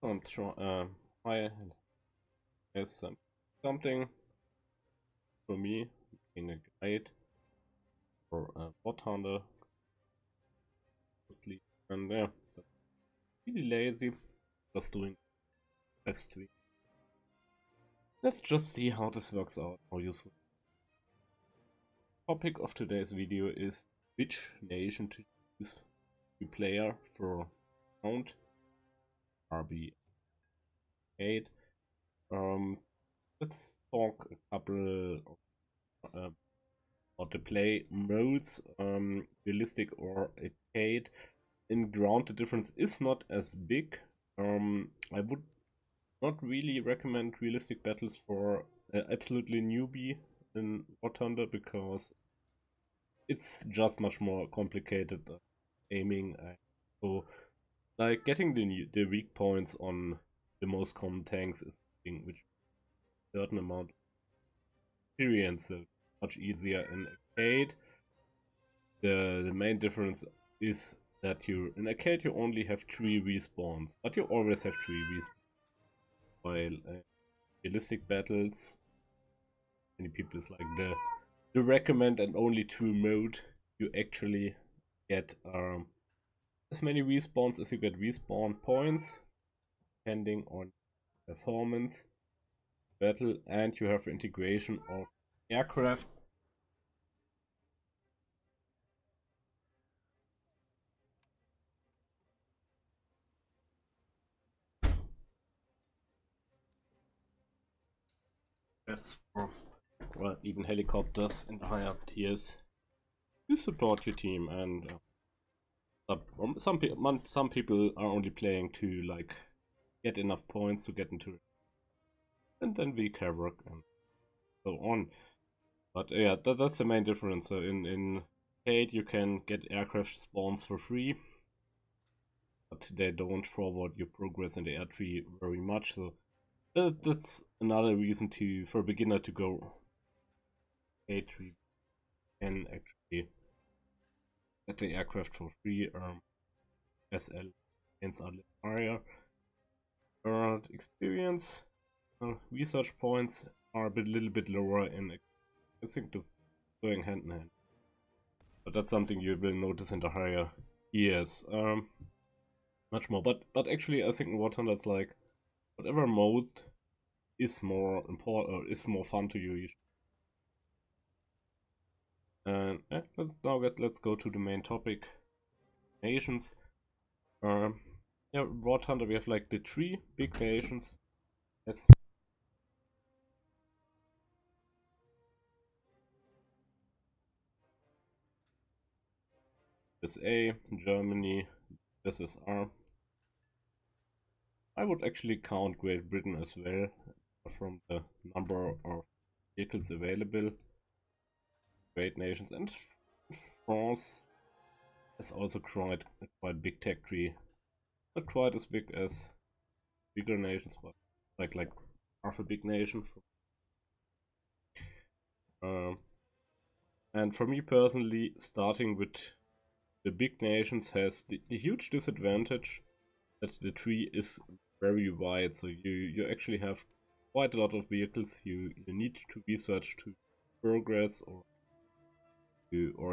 I'm I has something for me being a guide for a bot hunter to sleep, and yeah, so really lazy, just doing best week. Let's just see how this works out, how useful. Topic of today's video is which nation to use to player for round RB8. Let's talk a couple of the play modes, realistic or arcade. In ground, the difference is not as big. I would not really recommend realistic battles for absolutely newbie in War Thunder because it's just much more complicated aiming. So, like getting the weak points on the most common tanks is something which a certain amount of experience, so much easier in arcade. The main difference is that in arcade you only have 3 respawns, but you always have 3 respawns. While realistic battles, many people is like the recommend and only 2 mode. You actually get as many respawns as you get respawn points, depending on performance, battle, and you have integration of aircraft. That's for well, even helicopters in the higher tiers. You support your team, and some people are only playing to like get enough points to get into it, and then we havoc and so on. But yeah, that's the main difference. So in Hate you can get aircraft spawns for free, but they don't forward your progress in the air tree very much. So that's another reason for a beginner to go Hate tree can actually get the aircraft for free. SL against area. Experience research points are a little bit lower in. I think that's going hand in hand, but that's something you will notice in the higher years. Much more, but actually I think in War Thunder it's like whatever mode is more important or is more fun to you. And let's go to the main topic, nations. Yeah, War Thunder we have like the 3 big nations. Yes. USA, Germany, SSR. I would actually count Great Britain as well from the number of vehicles available. Great nations, and France is also quite big tech tree. Not quite as big as bigger nations, but like half a big nation. And for me personally, starting with the big nations has the huge disadvantage that the tree is very wide, so you actually have quite a lot of vehicles you need to research to progress, or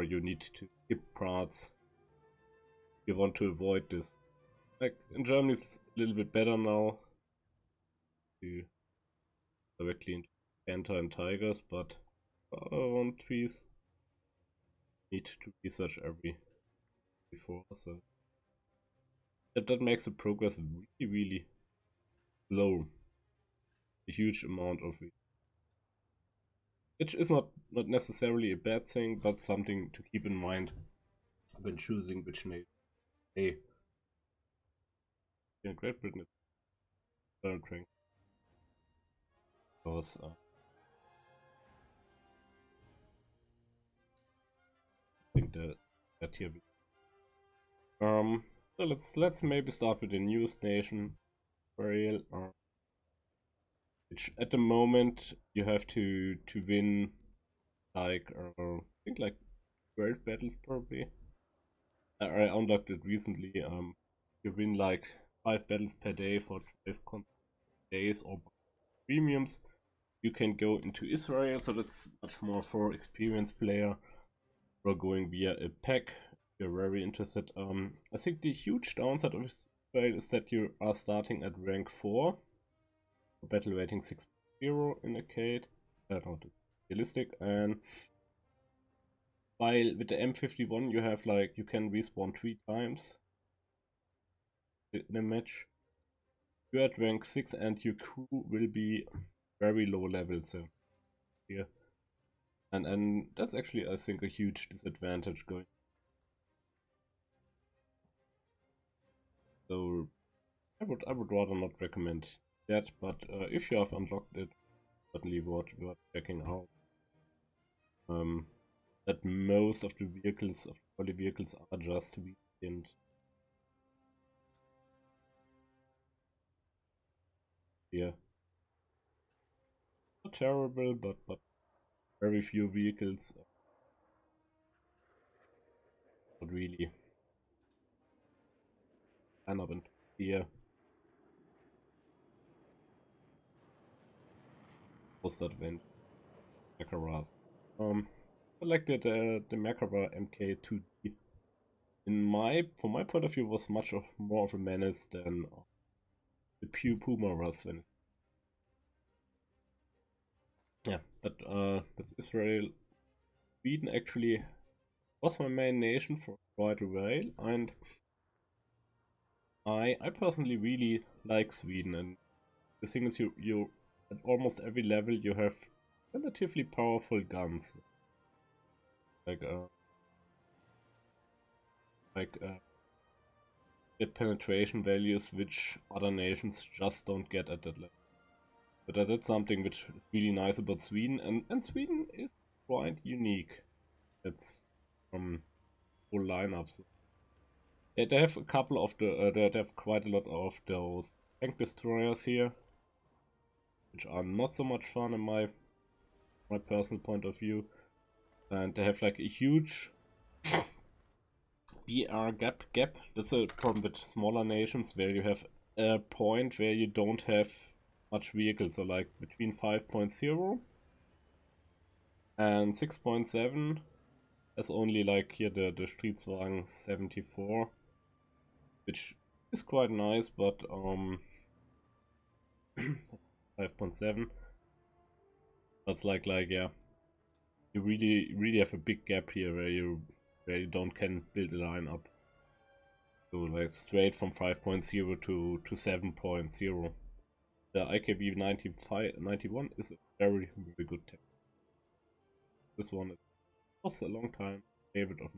you need to skip parts. You want to avoid this. Like in Germany it's a little bit better now to directly into Panther and Tigers, but on trees need to research every before, so that makes the progress really slow. A huge amount of it, which is not necessarily a bad thing, but something to keep in mind when choosing which nation. Hey, yeah, Great Britain is third rank because I think that here. So let's maybe start with the newest nation, Israel, which at the moment you have to win like I think like 12 battles probably. I unlocked it recently. You win like 5 battles per day for 12 days or premiums, you can go into Israel, so that's much more for experienced player, or going via a pack if you're very interested. I think the huge downside of Israel is that you are starting at rank 4, battle rating 6.0 in arcade, not realistic, and while with the M51 you have like, you can respawn 3 times in a match. You're at rank 6 and your crew will be very low levels here. And that's actually, I think, a huge disadvantage going. So I would rather not recommend that, but if you have unlocked it, certainly worth checking out. That most of the vehicles, of the early vehicles, are just weakened. Yeah, not terrible, but very few vehicles. Not really. Line up into here. Post advent. Macaras. I like that the Macara MK2D from my point of view was much more of a menace than the Pew Puma was when. Yeah, but with Israel, Sweden actually was my main nation for quite a while, and I personally really like Sweden. And the thing is, you at almost every level you have relatively powerful guns, like get penetration values which other nations just don't get at that level. But that's something which is really nice about Sweden, and Sweden is quite unique. It's full lineups. They have a couple of they have quite a lot of those tank destroyers here, which are not so much fun in my personal point of view. And they have like a huge BR gap. That's a problem with smaller nations where you have a point where you don't have much vehicles, so like between 5.0 and 6.7. There's only like here the Streetswagen 74, which is quite nice, but 5.7. That's like yeah, you really have a big gap here where you can build a line up. So like straight from 5.0 to 7.0. The IKB 91 is a very good tech. This one was a long time favorite of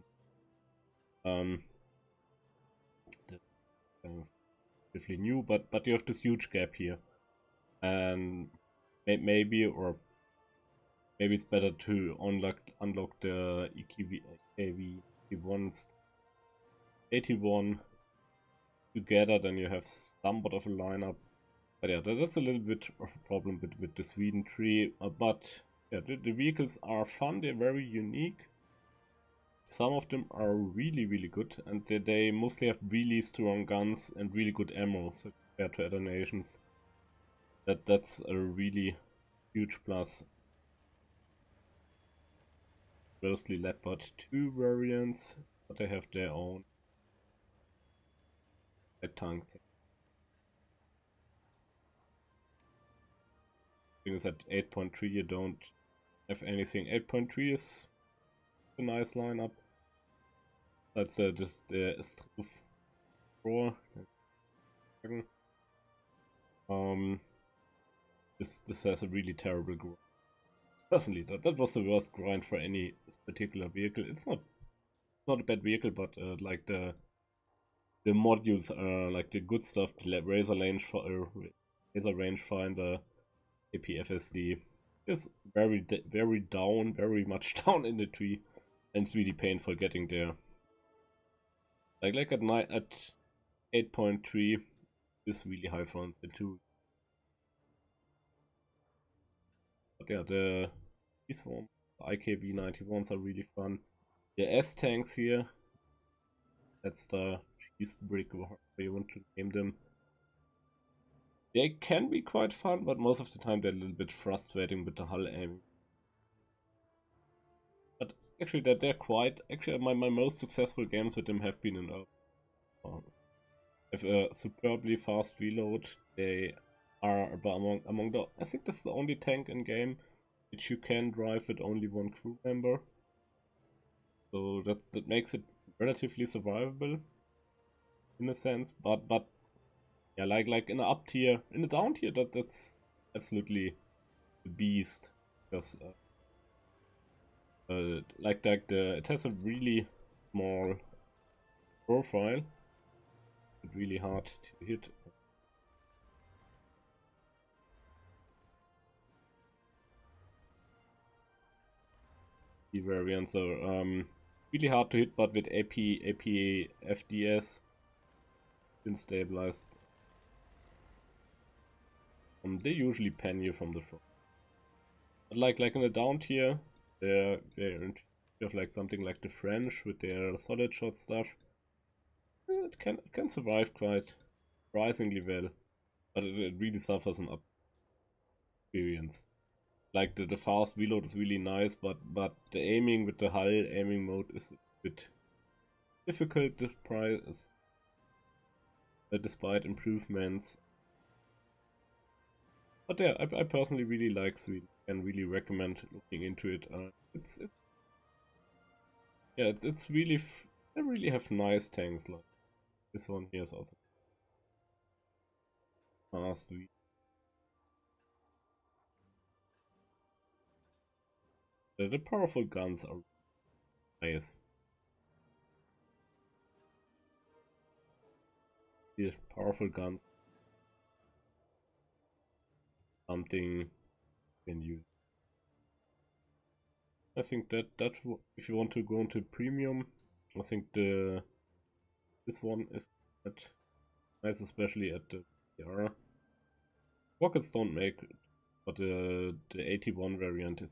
mine. It's relatively new, but you have this huge gap here, and maybe it's better to unlock the EKV 81 together, then you have somewhat of a lineup. But yeah, that's a little bit of a problem with the Sweden tree. But yeah, the vehicles are fun, they're very unique. Some of them are really good, and they mostly have really strong guns and really good ammo, so compared to other nations. That's a really huge plus. Mostly Leopard 2 variants, but they have their own tank. Thing is, at 8.3 you don't have anything. 8.3 is a nice lineup. That's just the Struff Pro. This has a really terrible grind. Personally, that was the worst grind for any particular vehicle. It's not a bad vehicle, but like the modules are like the good stuff. The laser rangefinder, APFSD is very down, very much down in the tree, and it's really painful getting there. Like at 8.3 is really high for the 2. But yeah, these form IKB 91s are really fun. The S tanks here, that's the cheese brick, or however you want to name them. They can be quite fun, but most of the time they're a little bit frustrating with the hull aiming. But actually, they're quite. Actually, my most successful games with them have been in arms. Have a superbly fast reload. They are among the. I think this is the only tank in game which you can drive with only one crew member. So that makes it relatively survivable in a sense. But yeah, like in the up tier, in the down tier, that's absolutely the beast. Because like it has a really small profile. It's really hard to hit. The variants are really hard to hit, but with AP FDS been stabilized. They usually pan you from the front. But like in the down tier, they're you have like something like the French with their solid shot stuff. It can survive quite surprisingly well, but it really suffers an experience. Like the fast reload is really nice, but the aiming with the hull aiming mode is a bit difficult. The price, despite improvements. But yeah, I personally really like Sweden and really recommend looking into it. It's really they really have nice tanks. Like this one here is also fast. The powerful guns are nice. The powerful guns, something you can use. I think that if you want to go into premium, I think this one is quite nice, especially at the PR. Rockets don't make it, but the 81 variant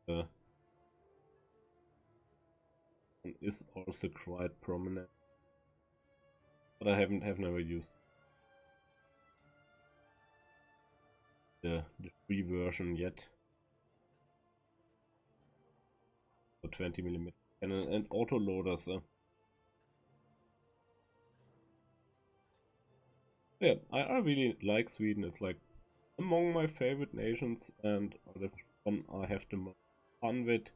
uh, is also quite prominent. But I have never used the free version yet. For 20mm and auto loaders. Yeah, I really like Sweden. It's like among my favorite nations and the one I have the most fun with.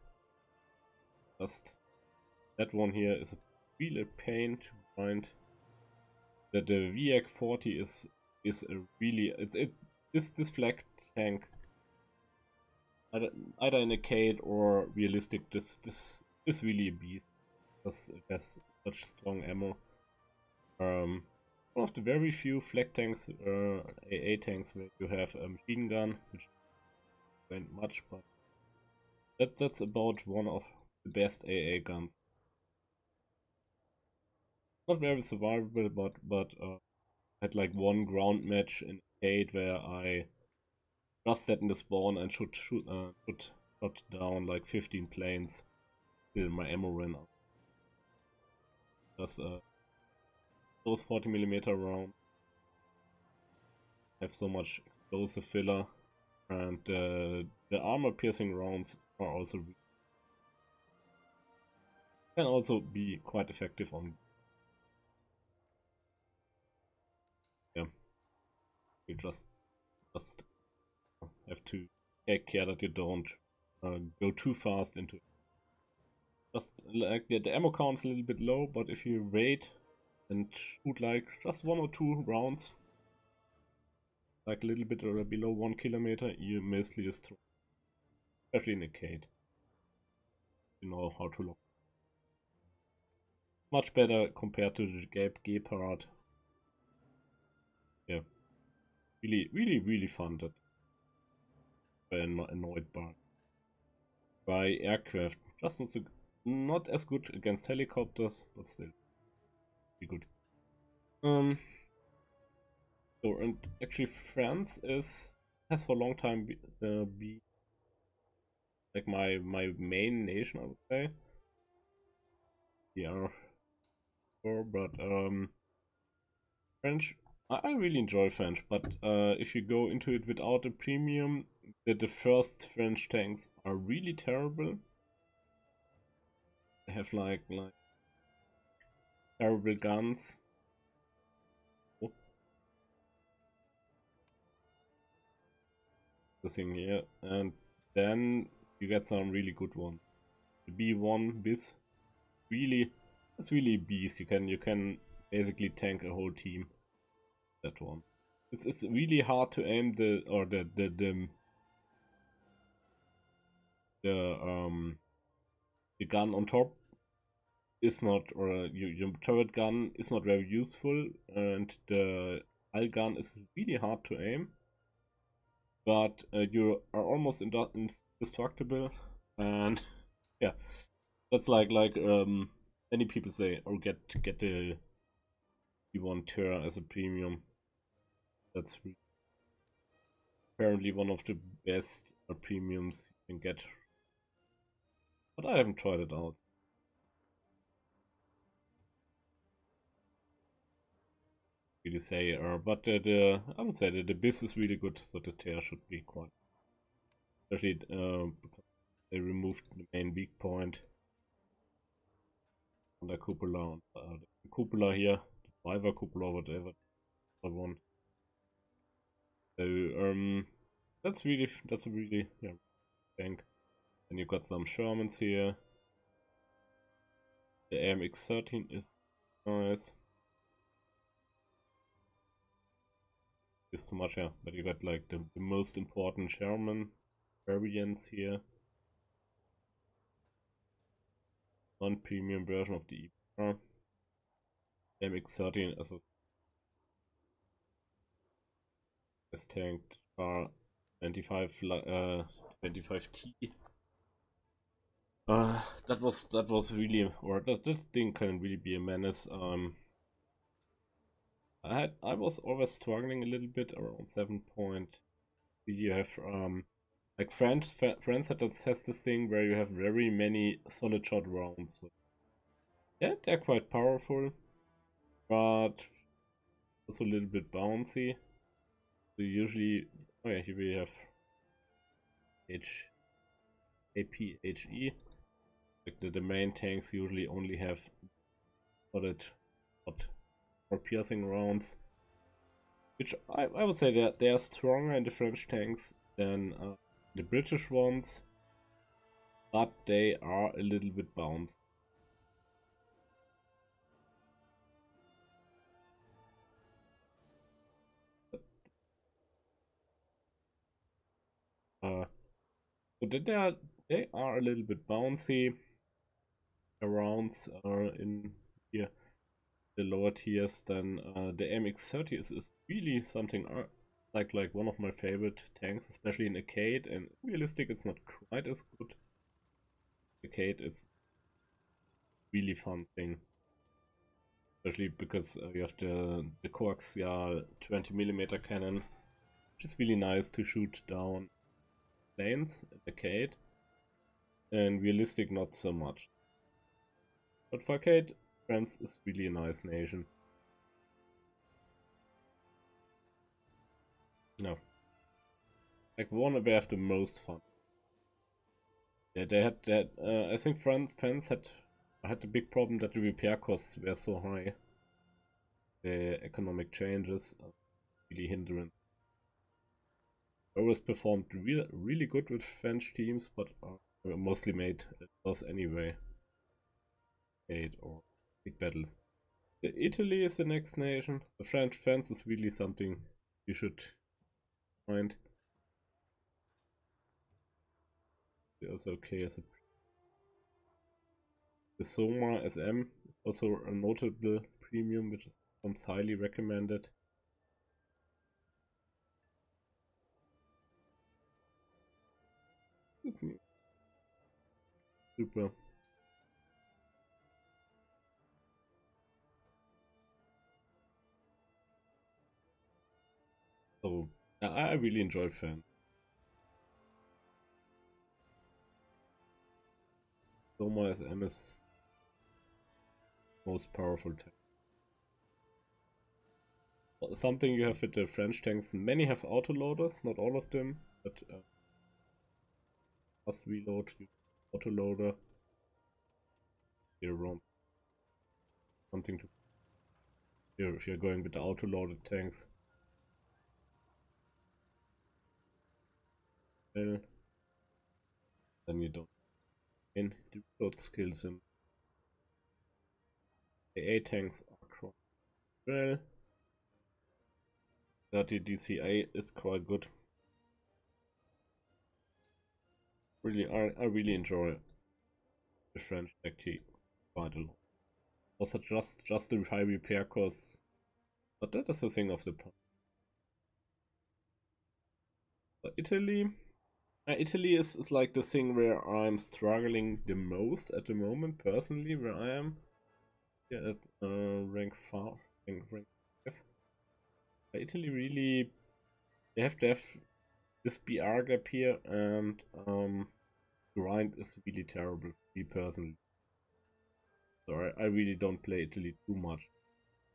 Just that one here is a real pain to find. That the VX 40 is a really this flag tank either in a Cade or realistic. This is really a beast because it has such strong ammo. One of the very few flag tanks, AA tanks, where you have a machine gun, which isn't much, but that's about one of the best AA guns. Not very survivable, but had like one ground match in 8 where I just sat in the spawn and should shot down like 15 planes till my ammo ran out. Just those 40mm rounds have so much explosive filler, and the armor piercing rounds are also can also be quite effective on. Yeah, you just have to take care that you don't go too fast into it. Just like the ammo count's a little bit low, but if you wait and shoot like just 1 or 2 rounds, like a little bit or below 1 kilometer, you mostly destroy. Especially in a Cade. You know how to look. Much better compared to the Gepard. Yeah. Really fun that annoyed by aircraft. Just not as good against helicopters, but still pretty good. So and actually France has for a long time be like my main nation, I would say. Yeah, sure, but French, I really enjoy French, but if you go into it without a premium, the first French tanks are really terrible. They have like terrible guns. Oh, the thing here, and then you get some really good ones. The B1 bis really, it's really a beast. You can basically tank a whole team. That one. It's really hard to aim the gun on top is not, or your turret gun is not very useful, and the hull gun is really hard to aim, but you are almost indestructible, and yeah, that's like many people say, or get the B1 Tur as a premium. That's apparently one of the best premiums you can get, but I haven't tried it out. Really say, but I would say that the bis is really good, so the tear should be quite, especially because they removed the main weak point on the cupola, and the cupola here, the driver cupola, whatever I want. So that's a really yeah tank. And you got some Shermans here. The AMX-13 is nice. It's too much, yeah, but you got like the most important Sherman variants here. Non-premium version of the EPR. MX-13 as tanked car 25T. That was really, or that thing can really be a menace. I was always struggling a little bit around 7.3. You have like France has this thing where you have very many solid shot rounds. So yeah, they're quite powerful, but also a little bit bouncy. So usually, oh yeah, here we have APHE. Like the main tanks usually only have solid shot or piercing rounds, which I would say that they are stronger in the French tanks than the British ones, but they are a little bit bounced. So they are a little bit bouncy. Rounds are in here the lower tiers. Then the MX-30 is really something like one of my favorite tanks, especially in arcade. And realistic, it's not quite as good. Arcade, it's really fun thing, especially because you have the coaxial 20mm cannon, which is really nice to shoot down planes in arcade. And realistic, not so much. But for arcade, France is really a nice nation. No. Like one where I have the most fun. Yeah, they had that. I think fans had the big problem that the repair costs were so high. The economic changes are really hindering. Always performed really good with French teams, but were mostly made loss anyway. 8 or big battles. Italy is the next nation. The French fans is really something you should find. It's okay as a. The Soma SM is also a notable premium, which is highly recommended. Super. So I really enjoy Fan. Soma SM is most powerful tank. something you have with the French tanks. Many have autoloaders, not all of them, but fast reload, autoloader. Here around something to here if you're going with the autoloaded tanks. Well, then you don't gain the reload skills, and the A tanks are quite well. 30 DCA is quite good. Really, I really enjoy the French tactic quite a lot. Also, just the high repair costs, but that is the thing of the past. But Italy is like the thing where I'm struggling the most at the moment, personally, where I am. Yeah, at rank 5, rank 5. Italy really, they have to have this BR gap here, and grind is really terrible, me personally. So I really don't play Italy too much.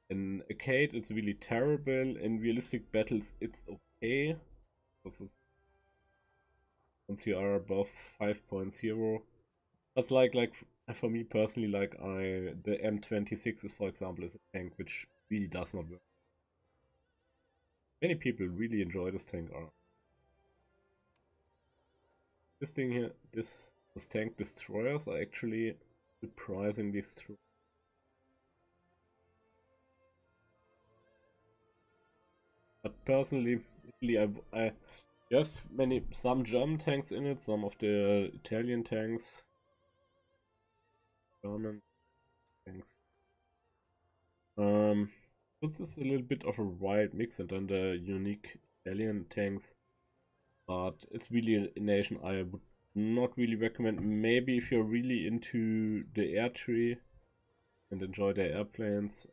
In arcade, it's really terrible. In realistic battles, it's okay. Once you are above 5.0, that's like for me personally, like the M26 is, for example, is a tank which really does not work. Many people really enjoy this tank. This thing here, this tank destroyers are actually surprisingly strong. But personally, I you have some German tanks in it, some of the Italian tanks, German tanks. This is a little bit of a wild mix, and then the unique Italian tanks. But it's really a nation I would not really recommend. Maybe if you're really into the air tree and enjoy the airplanes,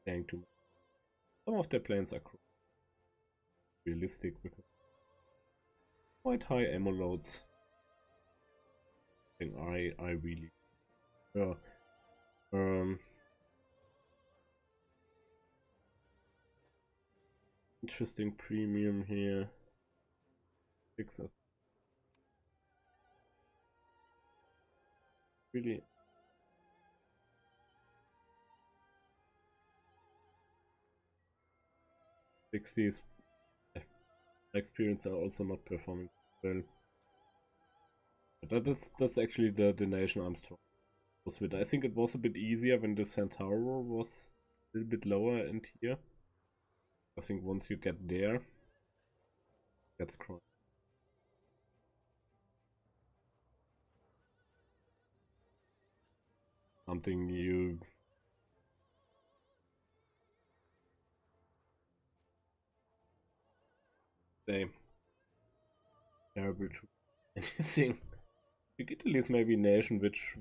tank too. Some of their planes are realistic because quite high ammo loads. And I really interesting premium here. Fixes. Really '60s experience are also not performing well. But that's actually the nation I'm strong with. I think it was a bit easier when the Centauro was a little bit lower in tier. I think once you get there, that's correct. Something you say terrible to anything. Italy is maybe a nation which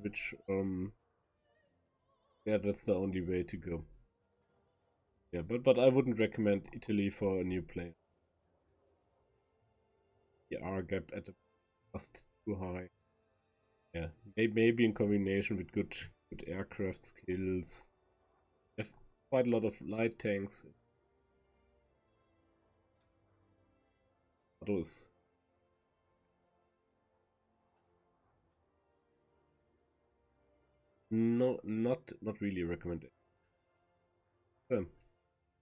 yeah, that's the only way to go. Yeah, but I wouldn't recommend Italy for a new player. The R gap at the just too high. Yeah, maybe in combination with good aircraft skills. Have quite a lot of light tanks. Those no, not really recommended.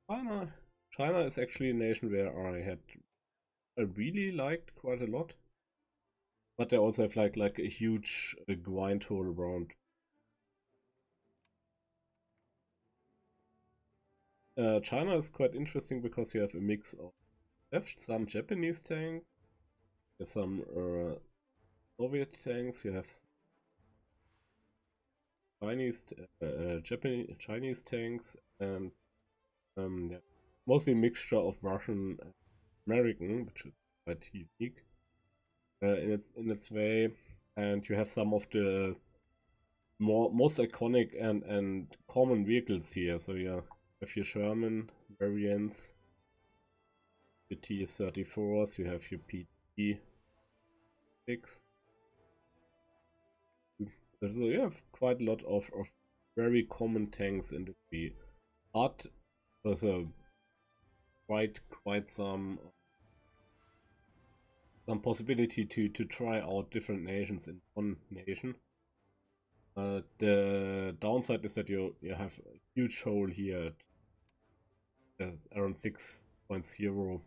China, China is actually a nation where I really liked quite a lot, but they also have like a huge grind hole around. China is quite interesting because you have a mix of some Japanese tanks, you have some Soviet tanks, you have Chinese tanks, and yeah, mostly a mixture of Russian and American, which is quite unique in its way. And you have some of the most iconic and common vehicles here. So yeah, have your Sherman variants, your TS-34s, you have your PT-6. So you have quite a lot of very common tanks in the P. but there's a quite some possibility to try out different nations in one nation. The downside is that you have a huge hole here at around 6.0.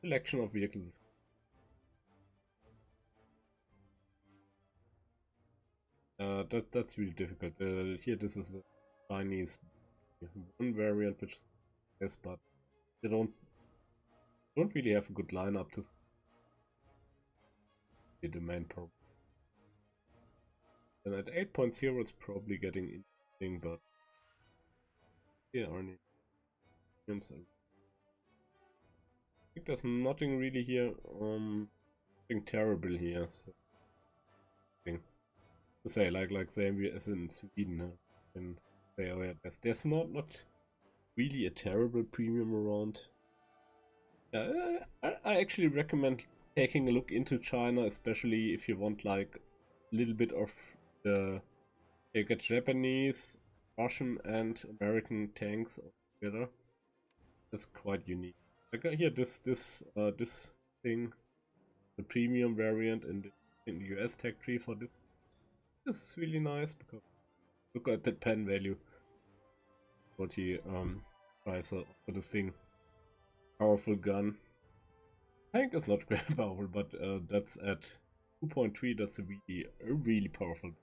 Selection of vehicles. That's really difficult. Here this is the Chinese one variant, which is yes, but they don't really have a good lineup to be the main problem. And at 8.0 it's probably getting interesting, but here are any games. I think there's nothing really here, nothing terrible here. So, to say like same as in Sweden, and say, oh yeah, there's not really a terrible premium around. I actually recommend taking a look into China, especially if you want like a little bit of the Japanese, Russian, and American tanks together. That's quite unique. Like here, this thing, the premium variant in the US tech tree for this. This is really nice because look at the pen value. What he tries for this thing. Powerful gun. Tank is not very powerful, but that's at 2.3. That's a really powerful gun.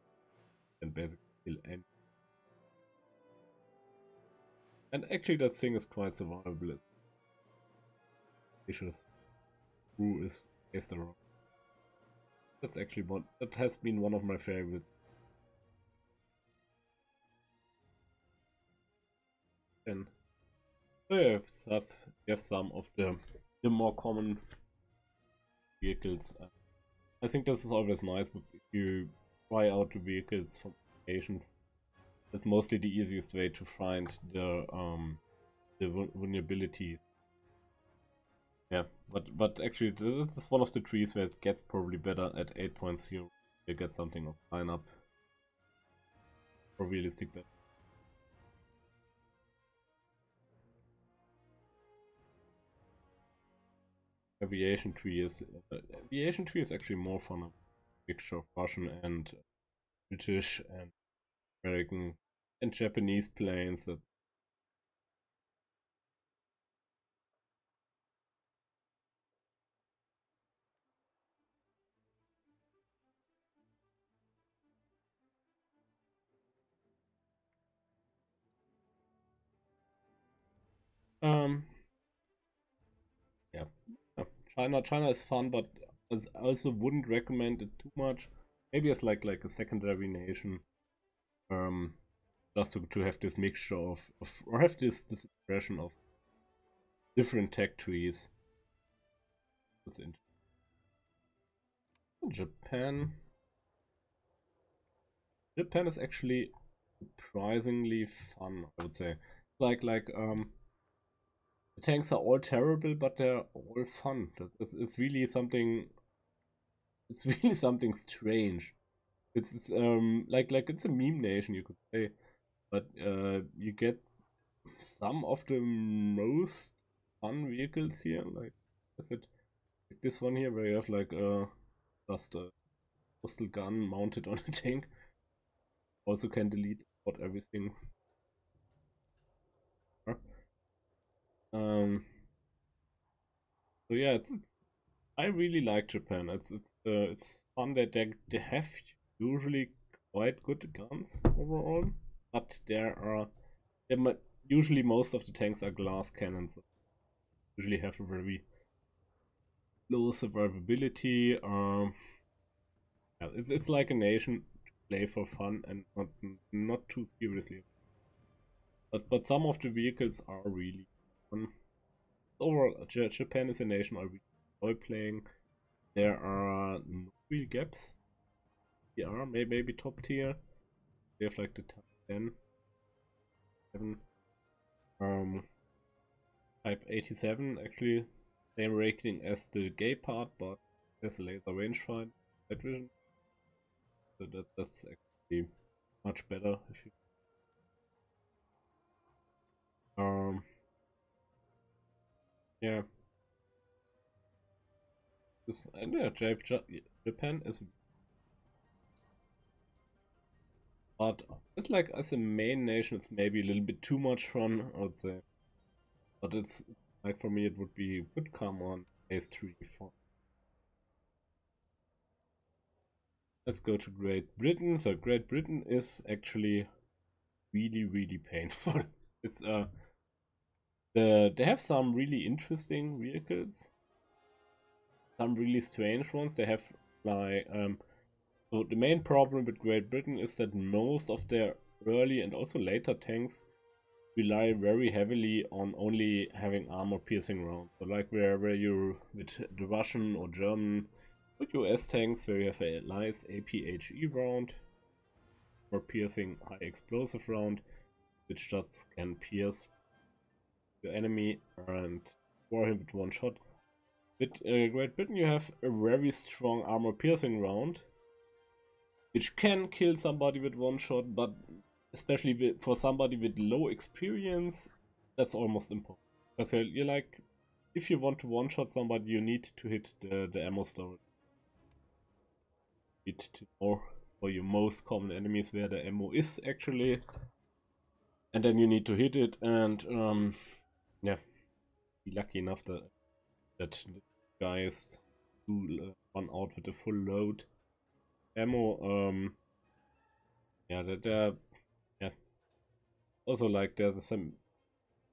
And basically kill any. And actually, that thing is quite survivable. Vicious. Who is the rock? That's actually one that has been one of my favorites. And you have some of the more common vehicles. I think this is always nice, but if you try out the vehicles from nations, it's mostly the easiest way to find the vulnerabilities. Yeah, but actually this is one of the trees where it gets probably better at 8.0. You get something of lineup for realistic bet. Aviation tree is actually more fun. A mixture of Russian and British and American and Japanese planes that yeah. China is fun, but I also wouldn't recommend it too much. Maybe as like a secondary nation, just to have this mixture of or have this impression of different tech trees. That's interesting. Japan is actually surprisingly fun, I would say. Like the tanks are all terrible, but they're all fun. It's really something. It's really something strange. It's like it's a meme nation, you could say, but you get some of the most fun vehicles here. Like I said, like this one here where you have like just a postal gun mounted on a tank. Also can delete out everything. Um. So yeah, it's I really like Japan. It's fun that they have usually quite good guns overall, but usually most of the tanks are glass cannons. So usually have a very low survivability. Yeah, it's like a nation to play for fun and not too seriously. But some of the vehicles are really fun. Overall, Japan is a nation I really enjoy playing. There are no real gaps. Yeah, maybe top tier. They have like the top 10, 7, type 87. Actually, same rating as the gay part, but there's a laser rangefinder, night vision. So that's actually much better. If you Yeah. This, yeah, Japan is, but it's like as a main nation, it's maybe a little bit too much fun, I would say. But it's like for me, it would come on Ace 3 for. Let's go to Great Britain. So Great Britain is actually really painful. It's they have some really interesting vehicles, some really strange ones. They have like so the main problem with Great Britain is that most of their early and also later tanks rely very heavily on only having armor piercing rounds. So like where you with the Russian or German or US tanks where you have a nice APHE round or piercing high explosive round, which just can pierce your enemy and score him with one shot. With Great Britain you have a very strong armor piercing round, which can kill somebody with one shot, but especially for somebody with low experience, that's almost impossible. Because you're like, if you want to one-shot somebody, you need to hit the ammo storage. You need to know for your most common enemies where the ammo is actually, and then you need to hit it, and yeah, be lucky enough that guys do run out with a full load ammo. Yeah, yeah. Also, like there's some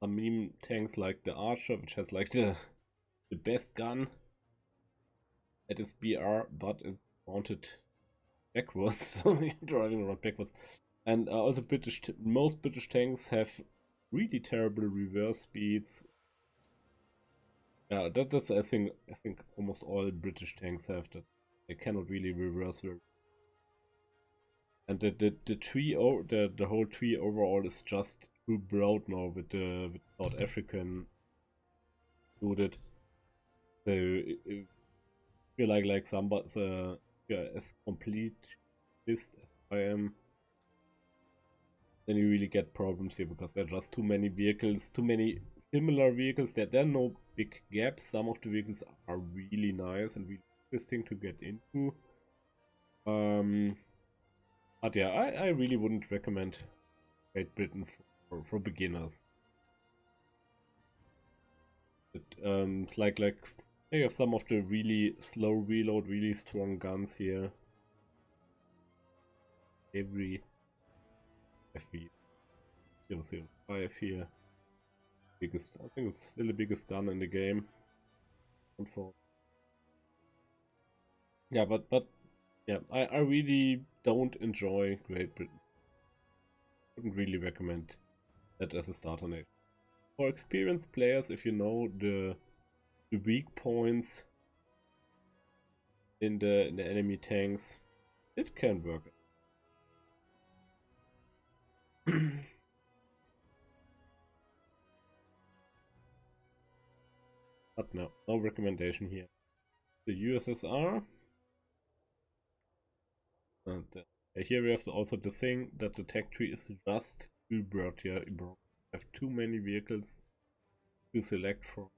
meme tanks like the Archer, which has like the best gun at its BR, but it's mounted backwards, so you're driving around backwards. And also most British tanks have really terrible reverse speeds. Yeah, that's I think almost all British tanks have that. They cannot really reverse very. And the tree the whole tree overall is just too broad now with the South African included. So if you like somebody yeah, as complete list as I am, then you really get problems here because there are just too many vehicles, too many similar vehicles. There are no big gaps. Some of the vehicles are really nice and really interesting to get into. But yeah, I really wouldn't recommend Great Britain for beginners. It's like you have some of the really slow reload, really strong guns here. Every FV 005 here. Biggest, I think it's still the biggest gun in the game. Yeah, but yeah, I really don't enjoy Great Britain. Wouldn't really recommend that as a starter nation. For experienced players, if you know the weak points in the enemy tanks, it can work. But no recommendation here. The USSR. And here we have also the thing that the tech tree is just too broad here. You have too many vehicles to select from.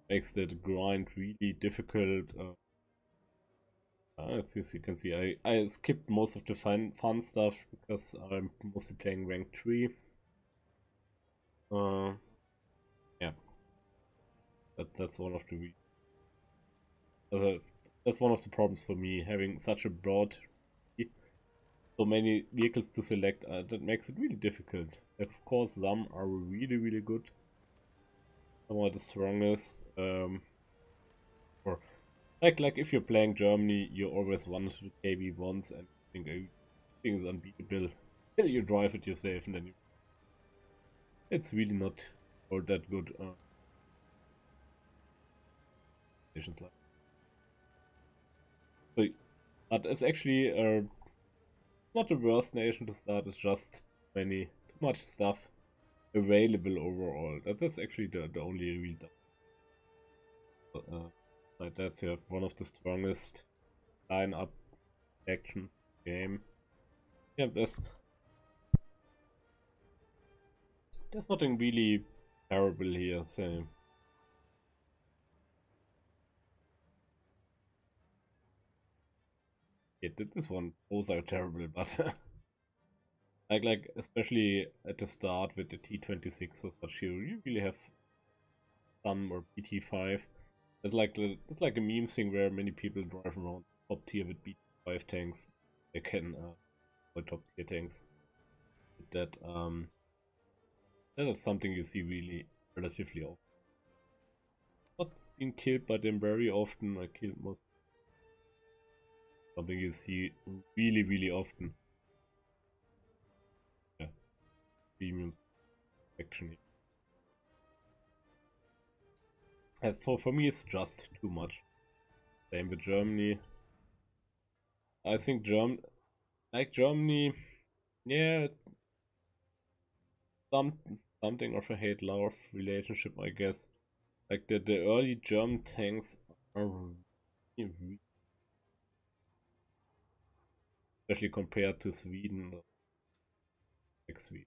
Makes that grind really difficult. As you can see, I skipped most of the fun stuff because I'm mostly playing rank 3. Yeah, that's one of the that's one of the problems for me, having such a broad, so many vehicles to select. That makes it really difficult. Of course, some are really good. Some are the strongest. Or like if you're playing Germany, you always want to KB1s and think everything is unbeatable. Till you drive it yourself, and then it's really not all that good. Like. So, but it's actually not the worst nation to start. It's just too much stuff available overall. That's actually the only real like that's here one of the strongest line-up action game. Yeah, there's nothing really terrible here, so this one those are terrible, but like especially at the start with the T26 or such, you really have some or BT5. It's like a meme thing where many people drive around top tier with BT5 tanks. They can or top tier tanks. That that is something you see really relatively often. Not being killed by them very often. I killed most. Something you see really often. Yeah, premium actually. As for me, it's just too much. Same with Germany. I think Germany, yeah, some something of a hate-love relationship, I guess. Like the early German tanks are really, especially compared to Sweden, like Sweden.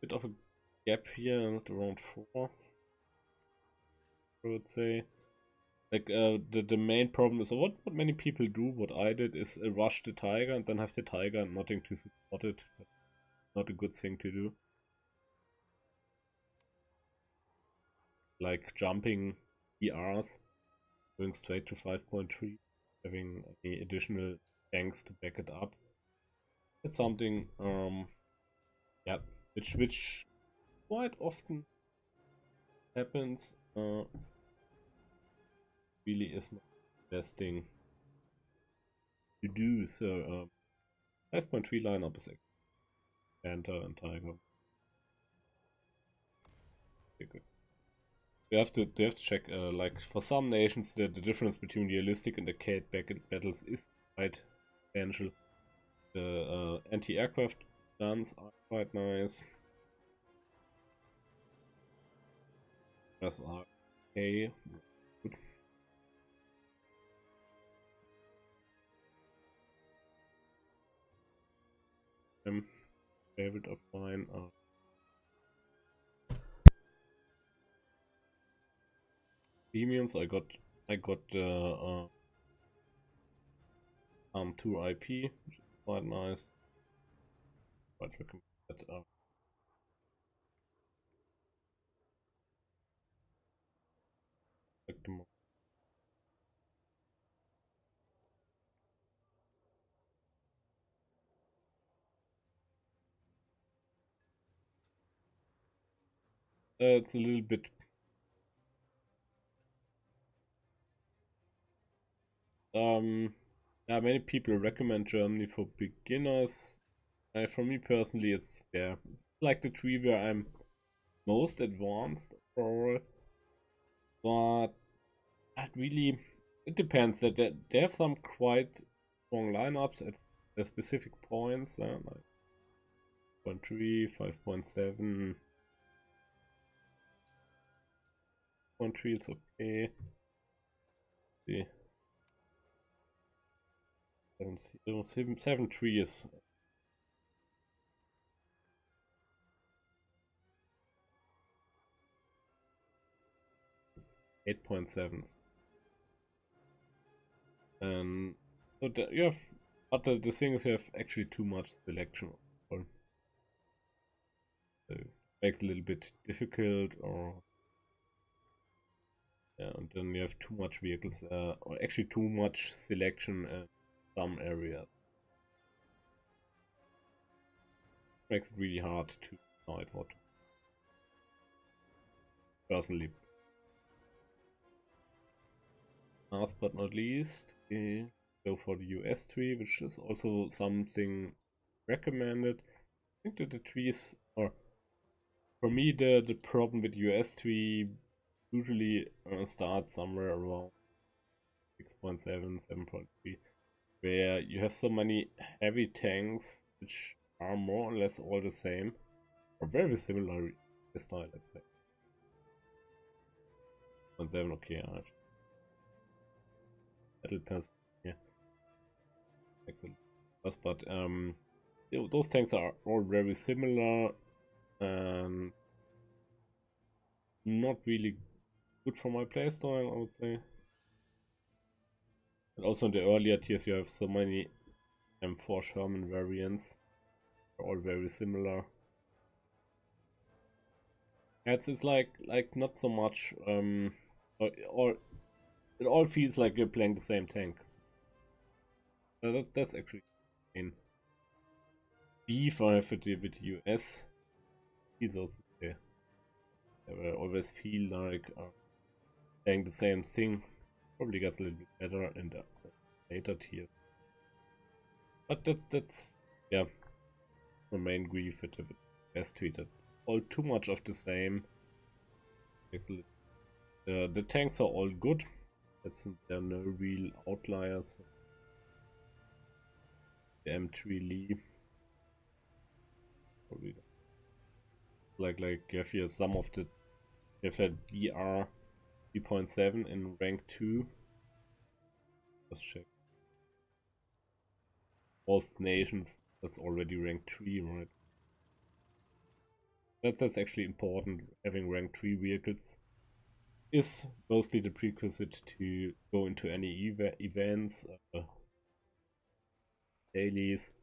Bit of a gap here at around 4, I would say. Like the main problem is what many people do, what I did is rush the tiger and then have the tiger and nothing to support it. That's not a good thing to do. Like jumping ERs, going straight to 5.3, having any additional tanks to back it up. It's something yeah, which quite often happens. Really is not the best thing to do. So 5.3 lineup is Panther and Tiger. Okay, good. They have to check. Like for some nations, the difference between realistic and arcade battles is quite substantial. The anti-aircraft guns are quite nice. As are okay. Good. Favorite of mine are premiums. I got the 2 IP, which is quite nice. Quite recommend that. Like it's a little bit. Yeah, many people recommend Germany for beginners. For me personally, it's like the tree where I'm most advanced overall. But it depends. That they have some quite strong lineups at specific points. Like 0.3, 5.7, 0.3 is okay. See, 7.3 is 8.7. And so you have, but the thing is, you have actually too much selection. So it makes it a little bit difficult, or yeah, and then you have too much vehicles, or actually too much selection in some areas. Makes it really hard to decide what. Personally, last but not least, go for the US tree, which is also something recommended. I think that the trees are, for me, the problem with US tree usually starts somewhere around 6.7, 7.3, where you have so many heavy tanks which are more or less all the same, or very similar style, let's say. 0.7, okay, I have battle pass here. excellent. But those tanks are all very similar and not really good for my playstyle, I would say. And also in the earlier tiers you have so many M4 Sherman variants. They're all very similar. It's like not so much or it all feels like you're playing the same tank. That's actually insane. Beef I have with US. He's also there. I always feel like playing the same thing. Probably gets a little bit better in the later tier. But that's yeah, my main grief with the best tweeted. All too much of the same. Excellent. The tanks are all good. There are no real outliers. The M3 Lee. Probably like you have here some of the you have that BR 3.7 in rank 2. Let's check. Most nations that's already rank 3, right? That's actually important. Having rank 3 vehicles is mostly the prerequisite to go into any events, dailies.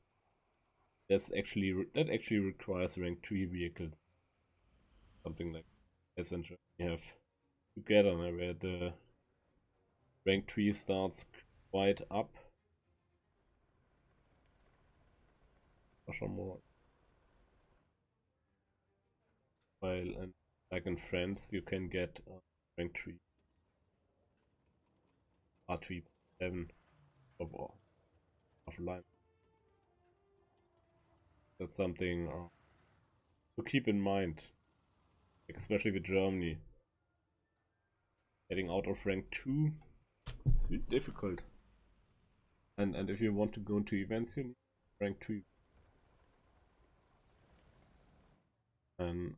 That actually requires rank 3 vehicles. Something like Messenger we have together now, where the rank 3 starts quite up. More. While and like in France you can get rank 3 R3.7 of line. That's something to keep in mind, especially with Germany. Getting out of rank 2 is really difficult. And if you want to go into events you need rank 2. And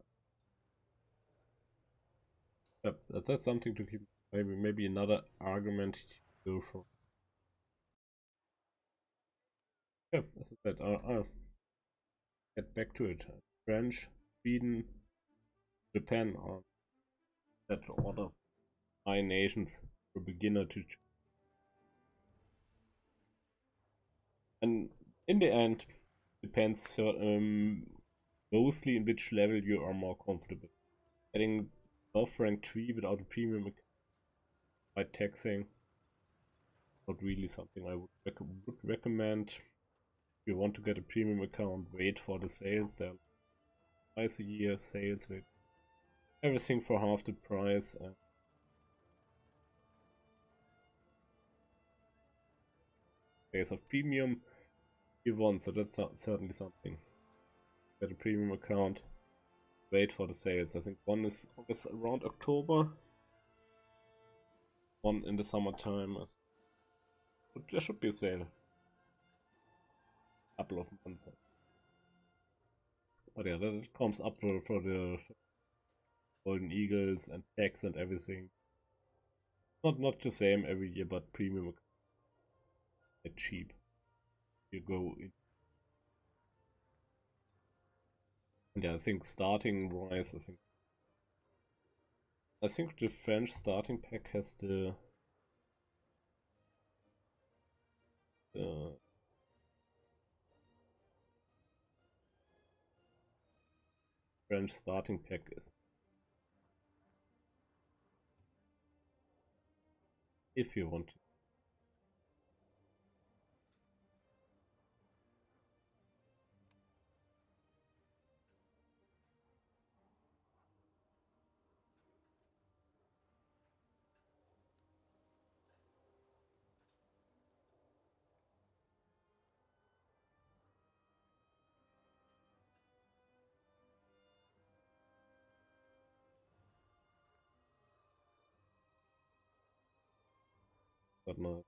that's something to keep. Maybe another argument to go for. Yeah, as I said, I'll get back to it. French, Sweden, Japan are that order. 9 nations for beginner to choose. And in the end, depends mostly in which level you are more comfortable. Getting above rank 3 without a premium account, quite taxing. Not really something I would recommend. If you want to get a premium account, wait for the sales. There are twice a year sales with everything for half the price. And case of premium you want, so that's certainly something. Get a premium account, wait for the sales. I think one is around October, one in the summertime. But there should be a sale. Couple of months. But yeah, that comes up for the Golden Eagles and tax and everything. Not the same every year, but premium at cheap. You go in. And yeah, I think starting wise, I think the French starting pack has the French starting pack is, if you want to. But no.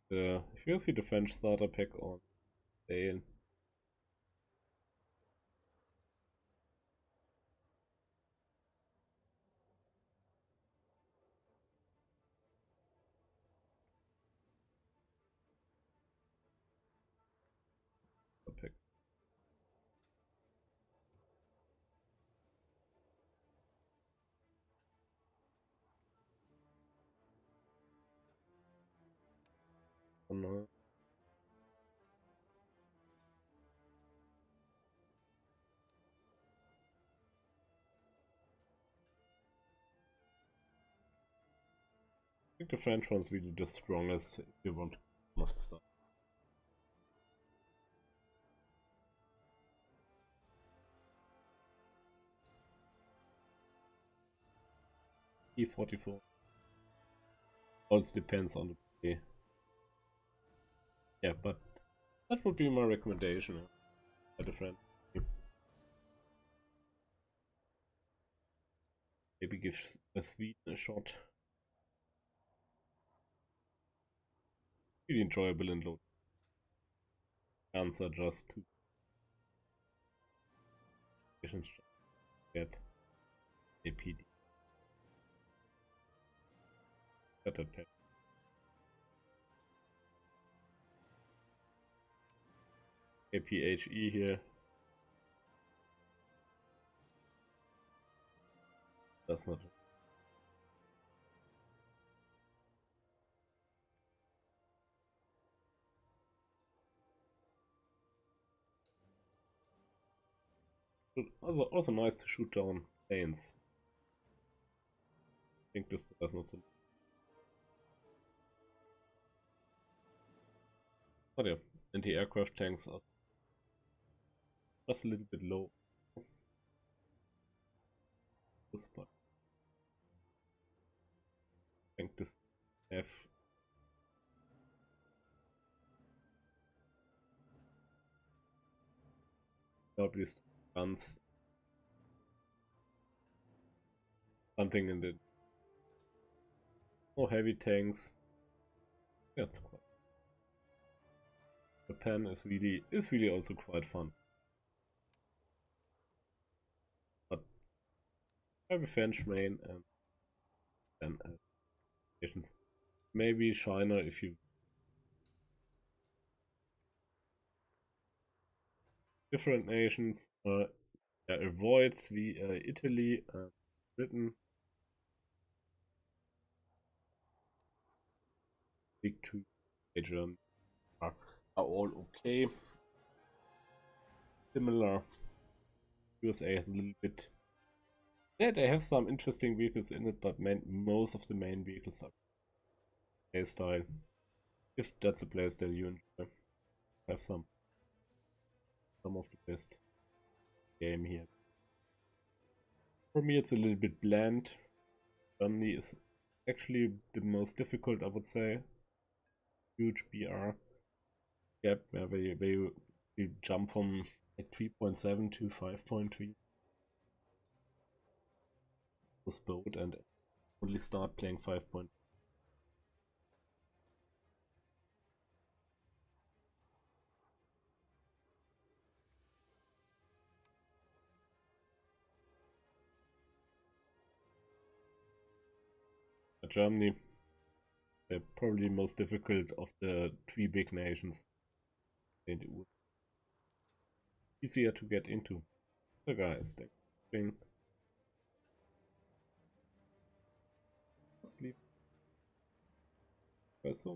If you see the French starter pack on sale, Oh no. I think the French one's really the strongest if you want one of the stuff. E44. Also depends on the play. Yeah, but that would be my recommendation. At a friend. Maybe give a Sweden a shot. Really enjoyable and low. Answer just two patients get APD. Got that pen. APHE here. That's not. Also nice to shoot down planes. I think this does not so. But yeah, anti-aircraft tanks are just a little bit low. But I think this have probably guns. Something in the heavy tanks. That's quite. Japan is really also quite fun. But I have a French main and then nations. Maybe China if you different nations. Avoid the Italy and Britain. Big two Germany are all okay. Similar. USA has a little bit. Yeah, they have some interesting vehicles in it, but most of the main vehicles are play style. If that's a playstyle you enjoy, have some of the best game here. For me, it's a little bit bland. Germany is actually the most difficult, I would say. Huge BR gap where you jump from like 3.7 to 5.3 this boat and only start playing 5. Germany, they're probably most difficult of the 3 big nations. And it would be easier to get into. So guys, thanks for watching. Sleep.